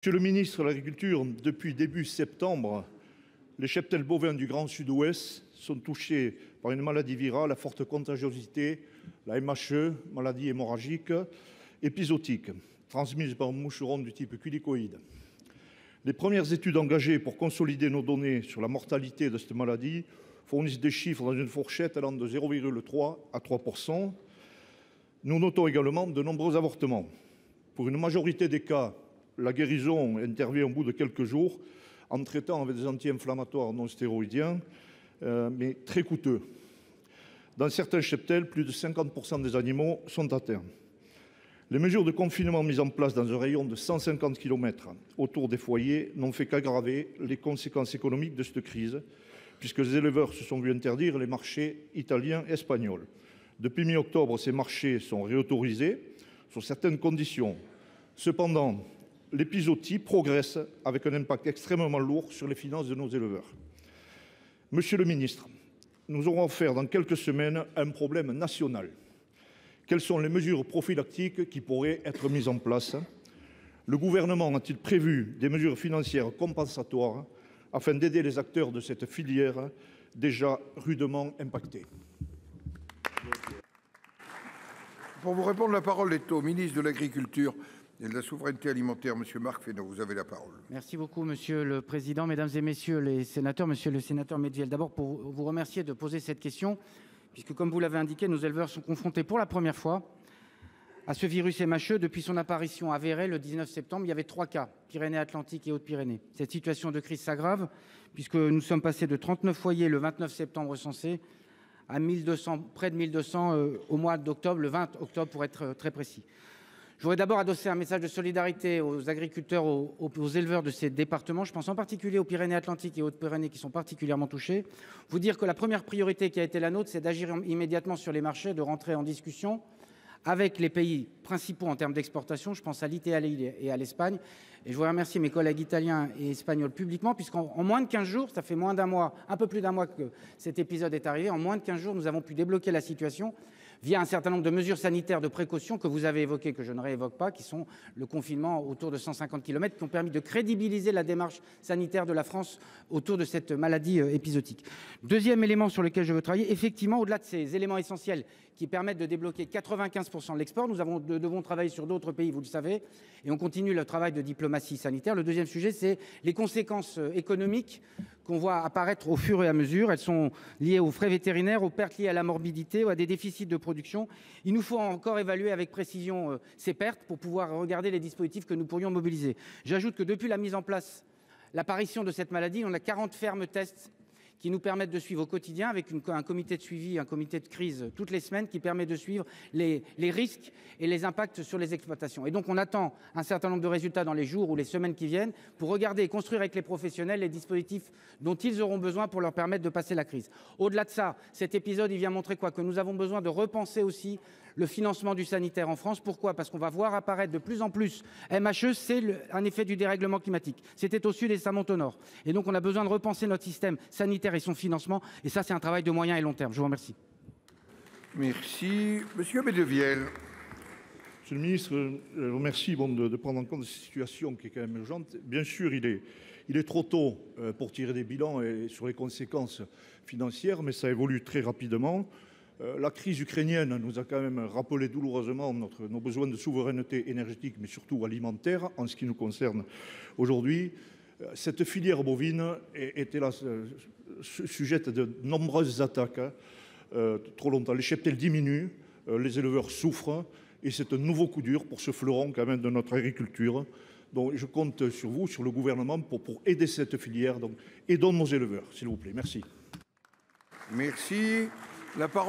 Monsieur le ministre de l'Agriculture, depuis début septembre, les cheptels bovins du Grand Sud-Ouest sont touchés par une maladie virale à forte contagiosité, la MHE, maladie hémorragique épizootique, transmise par un moucheron du type culicoïde. Les premières études engagées pour consolider nos données sur la mortalité de cette maladie fournissent des chiffres dans une fourchette allant de 0,3 à 3%. Nous notons également de nombreux avortements. Pour une majorité des cas, la guérison intervient au bout de quelques jours en traitant avec des anti-inflammatoires non stéroïdiens, mais très coûteux. Dans certains cheptels, plus de 50% des animaux sont atteints. Les mesures de confinement mises en place dans un rayon de 150 km autour des foyers n'ont fait qu'aggraver les conséquences économiques de cette crise, puisque les éleveurs se sont vus interdire les marchés italiens et espagnols. Depuis mi-octobre, ces marchés sont réautorisés sous certaines conditions. Cependant, l'épizootie progresse avec un impact extrêmement lourd sur les finances de nos éleveurs. Monsieur le ministre, nous aurons affaire dans quelques semaines à un problème national. Quelles sont les mesures prophylactiques qui pourraient être mises en place? Le gouvernement a-t-il prévu des mesures financières compensatoires afin d'aider les acteurs de cette filière déjà rudement impactés? Pour vous répondre, la parole est au ministre de l'Agriculture et de la Souveraineté alimentaire, Monsieur Marc Fesneau. Vous avez la parole. Merci beaucoup, Monsieur le Président, Mesdames et Messieurs les sénateurs, Monsieur le sénateur Medviel. D'abord, pour vous remercier de poser cette question, puisque, comme vous l'avez indiqué, nos éleveurs sont confrontés pour la première fois à ce virus MHE. Depuis son apparition avérée le 19 septembre, il y avait 3 cas, Pyrénées-Atlantiques et Hautes-Pyrénées. Cette situation de crise s'aggrave, puisque nous sommes passés de 39 foyers le 29 septembre recensés à près de 1200 au mois d'octobre, le 20 octobre pour être très précis. Je voudrais d'abord adosser un message de solidarité aux agriculteurs, aux éleveurs de ces départements. Je pense en particulier aux Pyrénées-Atlantiques et Hautes-Pyrénées qui sont particulièrement touchés. Vous dire que la première priorité qui a été la nôtre, c'est d'agir immédiatement sur les marchés, de rentrer en discussion avec les pays principaux en termes d'exportation. Je pense à l'Italie et à l'Espagne. Et je voudrais remercier mes collègues italiens et espagnols publiquement, puisqu'en moins de 15 jours, ça fait moins d'un mois, un peu plus d'un mois que cet épisode est arrivé, en moins de 15 jours, nous avons pu débloquer la situation via un certain nombre de mesures sanitaires de précaution que vous avez évoquées, que je ne réévoque pas, qui sont le confinement autour de 150 km, qui ont permis de crédibiliser la démarche sanitaire de la France autour de cette maladie épizootique. Deuxième élément sur lequel je veux travailler, effectivement, au-delà de ces éléments essentiels qui permettent de débloquer 95% de l'export, nous devons travailler sur d'autres pays, vous le savez, et on continue le travail de diplomatie sanitaire. Le deuxième sujet, c'est les conséquences économiques qu'on voit apparaître au fur et à mesure. Elles sont liées aux frais vétérinaires, aux pertes liées à la morbidité, ou à des déficits de production. Il nous faut encore évaluer avec précision ces pertes pour pouvoir regarder les dispositifs que nous pourrions mobiliser. J'ajoute que depuis la mise en place, l'apparition de cette maladie, on a 40 fermes tests qui nous permettent de suivre au quotidien avec un comité de suivi, un comité de crise toutes les semaines qui permet de suivre les risques et les impacts sur les exploitations. Et donc on attend un certain nombre de résultats dans les jours ou les semaines qui viennent pour regarder et construire avec les professionnels les dispositifs dont ils auront besoin pour leur permettre de passer la crise. Au-delà de ça, cet épisode, il vient montrer quoi? Que nous avons besoin de repenser aussi le financement du sanitaire en France. Pourquoi? Parce qu'on va voir apparaître de plus en plus MHE, c'est un effet du dérèglement climatique. C'était au sud et ça monte au nord. Et donc on a besoin de repenser notre système sanitaire et son financement. Et ça, c'est un travail de moyen et long terme. Je vous remercie. Merci. Monsieur Medviel. Monsieur le ministre, je vous remercie de prendre en compte cette situation qui est quand même urgente. Bien sûr, il est trop tôt pour tirer des bilans et sur les conséquences financières, mais ça évolue très rapidement. La crise ukrainienne nous a quand même rappelé douloureusement nos besoins de souveraineté énergétique, mais surtout alimentaire, en ce qui nous concerne aujourd'hui. Cette filière bovine était là, sujette de nombreuses attaques trop longtemps. Les cheptels diminuent, les éleveurs souffrent, et c'est un nouveau coup dur pour ce fleuron quand même de notre agriculture. Donc je compte sur vous, sur le gouvernement, pour aider cette filière. Donc aidons nos éleveurs, s'il vous plaît. Merci. Merci. La parole